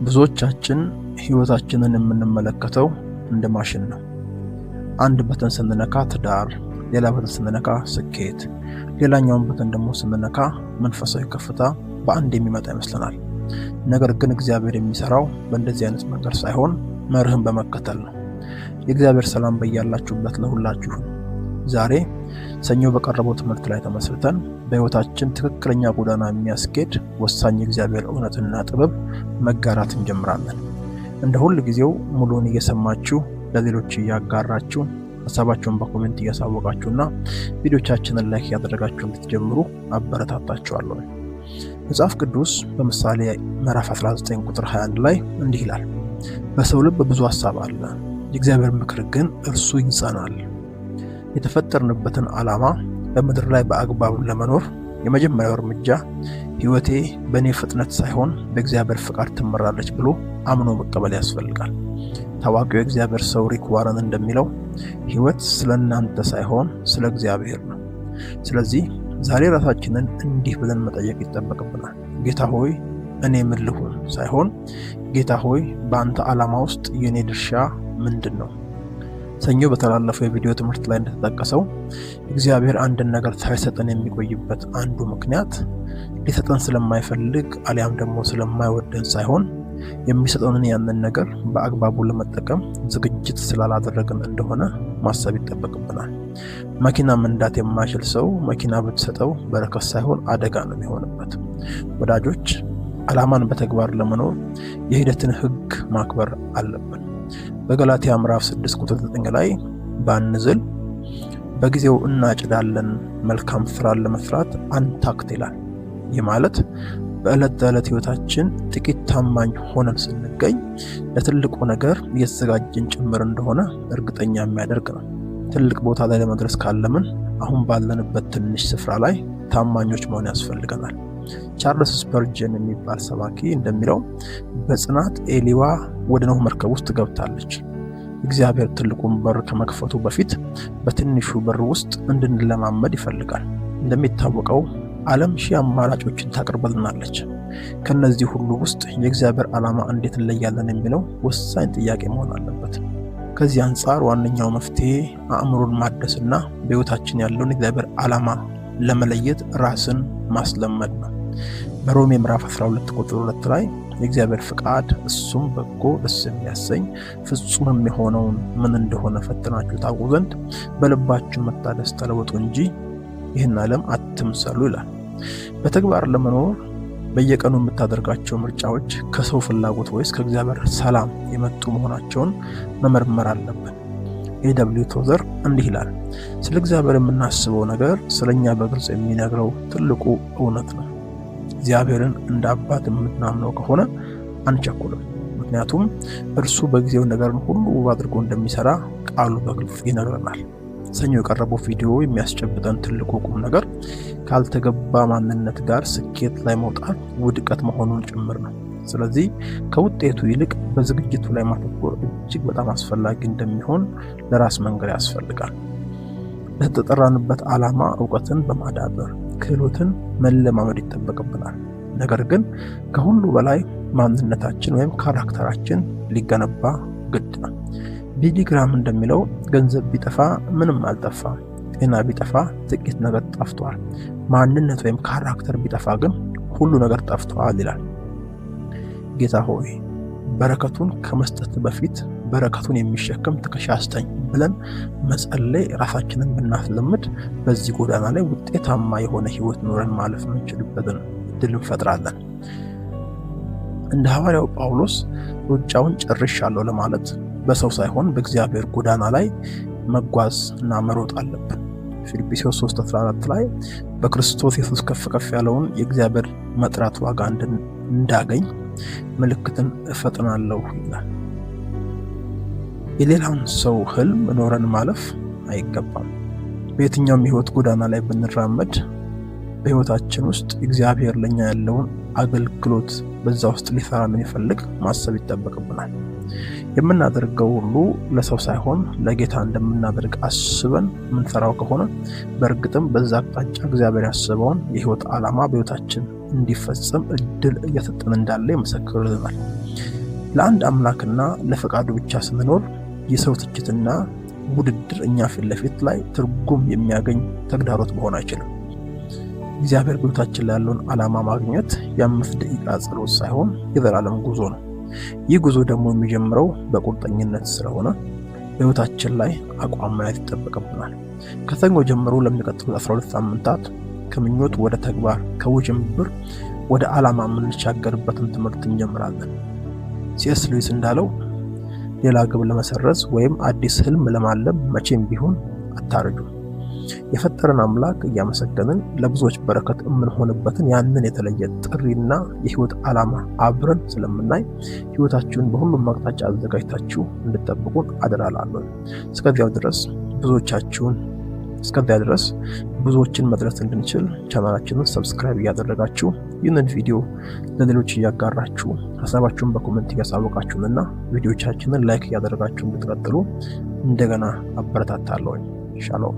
ብዙዎቻችን ህይወታችንን የምንመለከተው እንደ ማሽን ነው። አንድ በተን ስንነካ ትዳር፣ ሌላ በተን ስንነካ ስኬት፣ ሌላኛውን በተን ደግሞ ስንነካ መንፈሳዊ ከፍታ በአንድ የሚመጣ ይመስለናል። ነገር ግን እግዚአብሔር የሚሰራው በእንደዚህ አይነት መንገድ ሳይሆን መርህን በመከተል ነው። የእግዚአብሔር ሰላም በያላችሁበት ለሁላችሁ ይሁን። ዛሬ ሰኞ በቀረበው ትምህርት ላይ ተመስርተን በህይወታችን ትክክለኛ ጎዳና የሚያስኬድ ወሳኝ የእግዚአብሔር እውነትና ጥበብ መጋራት እንጀምራለን። እንደ ሁል ጊዜው ሙሉውን እየሰማችሁ ለሌሎች እያጋራችሁ ሀሳባችሁን በኮሜንት እያሳወቃችሁና ቪዲዮቻችንን ላይክ ያደረጋችሁ እንድትጀምሩ አበረታታችኋለሁ። መጽሐፍ ቅዱስ በምሳሌ ምዕራፍ 19 ቁጥር 21 ላይ እንዲህ ይላል፣ በሰው ልብ ብዙ ሐሳብ አለ፣ የእግዚአብሔር ምክር ግን እርሱ ይጸናል። የተፈጠርንበትን ዓላማ በምድር ላይ በአግባቡ ለመኖር የመጀመሪያው እርምጃ ህይወቴ በእኔ ፍጥነት ሳይሆን በእግዚአብሔር ፍቃድ ትመራለች ብሎ አምኖ መቀበል ያስፈልጋል። ታዋቂው የእግዚአብሔር ሰው ሪክ ዋረን እንደሚለው ህይወት ስለ እናንተ ሳይሆን ስለ እግዚአብሔር ነው። ስለዚህ ዛሬ ራሳችንን እንዲህ ብለን መጠየቅ ይጠበቅብናል። ጌታ ሆይ እኔ ምን ልሁን ሳይሆን ጌታ ሆይ በአንተ ዓላማ ውስጥ የኔ ድርሻ ምንድን ነው? ሰኞ በተላለፈው የቪዲዮ ትምህርት ላይ እንደተጠቀሰው እግዚአብሔር አንድን ነገር ሳይሰጠን የሚቆይበት አንዱ ምክንያት ሊሰጠን ስለማይፈልግ አሊያም ደግሞ ስለማይወደን ሳይሆን የሚሰጠንን ያንን ነገር በአግባቡ ለመጠቀም ዝግጅት ስላላደረግን እንደሆነ ማሰብ ይጠበቅብናል። መኪና መንዳት የማይችል ሰው መኪና ብትሰጠው በረከት ሳይሆን አደጋ ነው የሚሆንበት። ወዳጆች፣ ዓላማን በተግባር ለመኖር የሂደትን ህግ ማክበር አለብን። በገላትያ ምዕራፍ 6 ቁጥር 9 ላይ ባንዝል በጊዜው እናጭዳለን፣ መልካም ስራን ለመስራት አንታክት ይላል። ይህ ማለት በዕለት ተዕለት ህይወታችን ጥቂት ታማኝ ሆነን ስንገኝ ለትልቁ ነገር እየተዘጋጀን ጭምር እንደሆነ እርግጠኛ የሚያደርግ ነው። ትልቅ ቦታ ላይ ለመድረስ ካለምን አሁን ባለንበት ትንሽ ስፍራ ላይ ታማኞች መሆን ያስፈልገናል። ቻርልስ ስፐርጀን የሚባል ሰባኪ እንደሚለው በጽናት ኤሊዋ ወደ ኖህ መርከብ ውስጥ ገብታለች። እግዚአብሔር ትልቁን በር ከመክፈቱ በፊት በትንሹ በር ውስጥ እንድንለማመድ ይፈልጋል። እንደሚታወቀው ዓለም ሺህ አማራጮችን ታቀርበልናለች። ከነዚህ ሁሉ ውስጥ የእግዚአብሔር ዓላማ እንዴት እንለያለን የሚለው ወሳኝ ጥያቄ መሆን አለበት። ከዚህ አንጻር ዋነኛው መፍትሄ አእምሮን ማደስና በህይወታችን ያለውን የእግዚአብሔር ዓላማ ለመለየት ራስን ማስለመድ ነው። በሮሜ ምዕራፍ 12 ቁጥር 2 ላይ የእግዚአብሔር ፍቃድ እሱም በጎ ደስ የሚያሰኝ ፍጹም የሆነውን ምን እንደሆነ ፈትናችሁ ታውቁ ዘንድ በልባችሁ መታደስ ተለወጡ እንጂ ይህን ዓለም አትምሰሉ ይላል። በተግባር ለመኖር በየቀኑ የምታደርጋቸው ምርጫዎች ከሰው ፍላጎት ወይስ ከእግዚአብሔር ሰላም የመጡ መሆናቸውን መመርመር አለብን። ኤ.ደብሊው ቶዘር እንዲህ ይላል፣ ስለ እግዚአብሔር የምናስበው ነገር ስለኛ በግልጽ የሚነግረው ትልቁ እውነት ነው። እግዚአብሔርን እንደ አባት የምናምነው ከሆነ አንቸኩልም፣ ምክንያቱም እርሱ በጊዜው ነገርን ሁሉ ውብ አድርጎ እንደሚሰራ ቃሉ በግልጽ ይነግረናል። ሰኞ የቀረበው ቪዲዮ የሚያስጨብጠን ትልቁ ቁም ነገር ካልተገባ ማንነት ጋር ስኬት ላይ መውጣት ውድቀት መሆኑን ጭምር ነው። ስለዚህ ከውጤቱ ይልቅ በዝግጅቱ ላይ ማተኮር እጅግ በጣም አስፈላጊ እንደሚሆን ለራስ መንገር ያስፈልጋል። ለተጠራንበት ዓላማ እውቀትን በማዳበር ክህሎትን መለማመድ ይጠበቅብናል። ነገር ግን ከሁሉ በላይ ማንነታችን ወይም ካራክተራችን ሊገነባ ግድ ነው። ቢሊ ግራም እንደሚለው ገንዘብ ቢጠፋ ምንም አልጠፋም፣ ጤና ቢጠፋ ጥቂት ነገር ጠፍቷል፣ ማንነት ወይም ካራክተር ቢጠፋ ግን ሁሉ ነገር ጠፍቷል ይላል። ጌታ ሆይ በረከቱን ከመስጠት በፊት በረከቱን የሚሸከም ትከሻ ስጠኝ ብለን መጸለይ ራሳችንን ብናስለምድ በዚህ ጎዳና ላይ ውጤታማ የሆነ ህይወት ኖረን ማለፍ የምንችልበትን እድል እንፈጥራለን። እንደ ሐዋርያው ጳውሎስ ሩጫውን ጨርሻለሁ ለማለት በሰው ሳይሆን በእግዚአብሔር ጎዳና ላይ መጓዝ እና መሮጥ አለብን። ፊልጵስዩስ 3:14 ላይ በክርስቶስ ኢየሱስ ከፍ ከፍ ያለውን የእግዚአብሔር መጥራት ዋጋ እንዳገኝ ምልክትን እፈጥናለሁ ይላል። የሌላውን ሰው ህልም ኖረን ማለፍ አይገባም። በየትኛውም የህይወት ጎዳና ላይ ብንራመድ በህይወታችን ውስጥ እግዚአብሔር ለኛ ያለውን አገልግሎት በዛ ውስጥ ሊሰራ እንደሚፈልግ ማሰብ ይጠበቅብናል። የምናደርገው ሁሉ ለሰው ሳይሆን ለጌታ እንደምናደርግ አስበን የምንሰራው ከሆነ በእርግጥም በዛ አቅጣጫ እግዚአብሔር ያሰበውን የህይወት ዓላማ በህይወታችን እንዲፈጸም እድል እየሰጠን እንዳለ ይመሰክርልናል። ለአንድ አምላክና ለፈቃዱ ብቻ ስንኖር የሰው ትችትና ውድድር እኛ ፊት ለፊት ላይ ትርጉም የሚያገኝ ተግዳሮት መሆን አይችልም። እግዚአብሔር በሕይወታችን ላይ ያለውን ዓላማ ማግኘት የ5 ደቂቃ ጸሎት ሳይሆን የዘላለም ጉዞ ነው። ይህ ጉዞ ደግሞ የሚጀምረው በቁርጠኝነት ስለሆነ በሕይወታችን ላይ አቋም መያዝ ይጠበቅብናል። ከሰኞ ጀምሮ ለሚቀጥሉት 12 ሳምንታት ከምኞት ወደ ተግባር፣ ከውዥንብር ወደ ዓላማ የምንሻገርበትን ትምህርት እንጀምራለን። ሲኤስ ሉዊስ እንዳለው ሌላ ግብ ለመሰረዝ ወይም አዲስ ህልም ለማለም መቼም ቢሆን አታረጁ። የፈጠረን አምላክ እያመሰገንን ለብዙዎች በረከት የምንሆንበትን ያንን የተለየ ጥሪና የህይወት ዓላማ አብረን ስለምናይ ህይወታችሁን በሁሉም አቅጣጫ አዘጋጅታችሁ እንድትጠብቁን አደራ እላለሁ። እስከዚያ ድረስ ብዙዎችን መድረስ እንድንችል ቻናላችንን ሰብስክራይብ እያደረጋችሁ ይህንን ቪዲዮ ለሌሎች እያጋራችሁ ሀሳባችሁን በኮሜንት እያሳወቃችሁንና ቪዲዮቻችንን ላይክ እያደረጋችሁ እንድትቀጥሉ እንደገና አበረታታለሁ። ሻሎም።